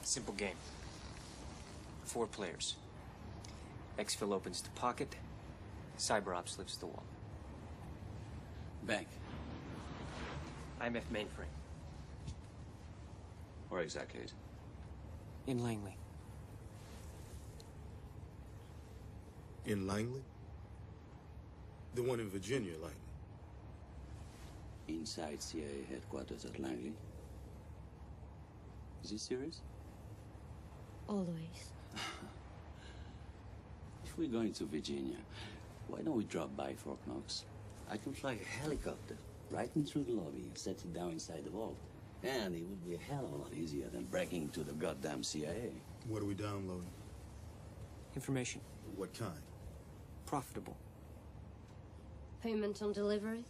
Simple game. 4 players. Exfil opens the pocket. CyberOps lifts the wall. Bank. IMF mainframe. Where exactly is it? In Langley. In Langley? The one in Virginia, Langley. Inside CIA headquarters at Langley. Is he serious? Always. If we're going to Virginia, why don't we drop by Fort Knox? I can fly a helicopter right in through the lobby and set it down inside the vault. And it would be a hell of a lot easier than breaking into the goddamn CIA. What are we downloading? Information. What kind? Profitable. Payment on delivery?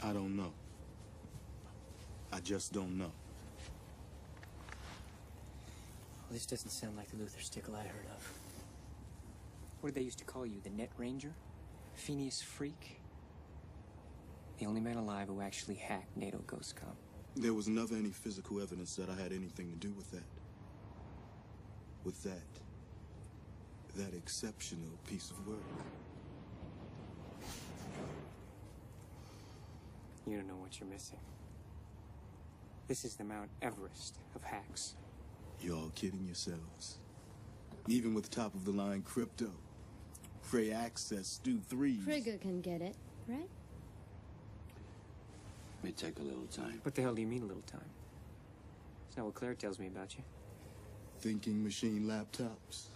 I don't know. I just don't know. Well, this doesn't sound like the Luther Stickle I heard of. What did they used to call you? The Net Ranger? Phineas Freak? The only man alive who actually hacked NATO GhostCom. There was never any physical evidence that I had anything to do with that. With that exceptional piece of work. You don't know what you're missing. This is the Mount Everest of hacks. You're all kidding yourselves. Even with top-of-the-line crypto, Frey Access, Stu 3. Trigger can get it, right? May take a little time. What the hell do you mean a little time? That's not what Claire tells me about you. Thinking machine laptops.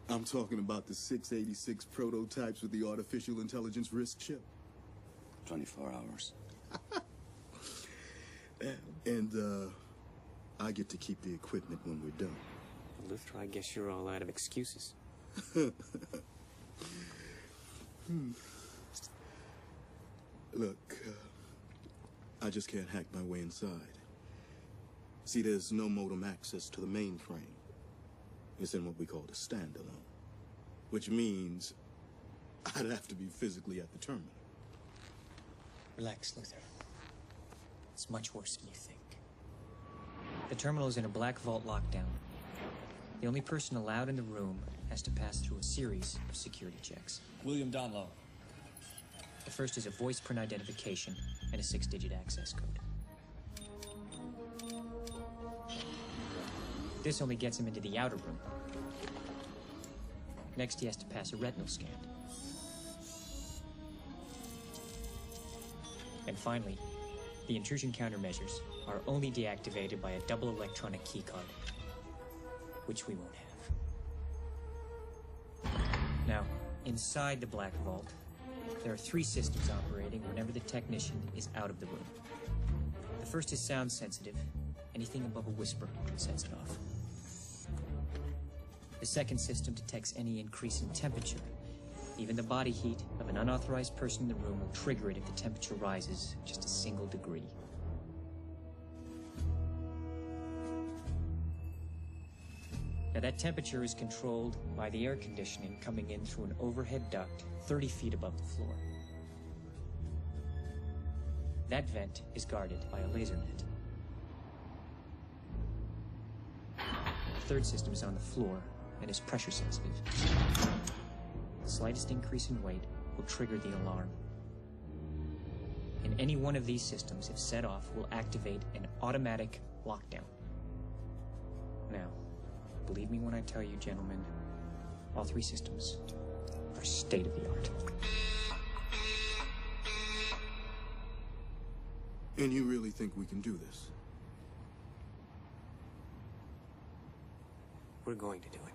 I'm talking about the 686 prototypes with the artificial intelligence risk chip. 24 hours. And, I get to keep the equipment when we're done. Luther, I guess you're all out of excuses. Look, I just can't hack my way inside. See, there's no modem access to the mainframe. It's in what we call the standalone. Which means I'd have to be physically at the terminal. Relax, Luther. It's much worse than you think. The terminal is in a black vault lockdown. The only person allowed in the room has to pass through a series of security checks. William Donlow. The first is a voice print identification and a 6-digit access code. This only gets him into the outer room. Next, he has to pass a retinal scan. And finally, the intrusion countermeasures are only deactivated by a double electronic keycard, which we won't have. Now, inside the Black Vault, there are 3 systems operating whenever the technician is out of the room. The first is sound sensitive. Anything above a whisper sets it off. The second system detects any increase in temperature. Even the body heat of an unauthorized person in the room will trigger it if the temperature rises just a single degree. Now that temperature is controlled by the air conditioning coming in through an overhead duct 30 feet above the floor. That vent is guarded by a laser net. The third system is on the floor and is pressure sensitive. The slightest increase in weight will trigger the alarm. And any one of these systems, if set off, will activate an automatic lockdown. Now, believe me when I tell you, gentlemen, all 3 systems are state-of-the-art. And you really think we can do this? We're going to do it.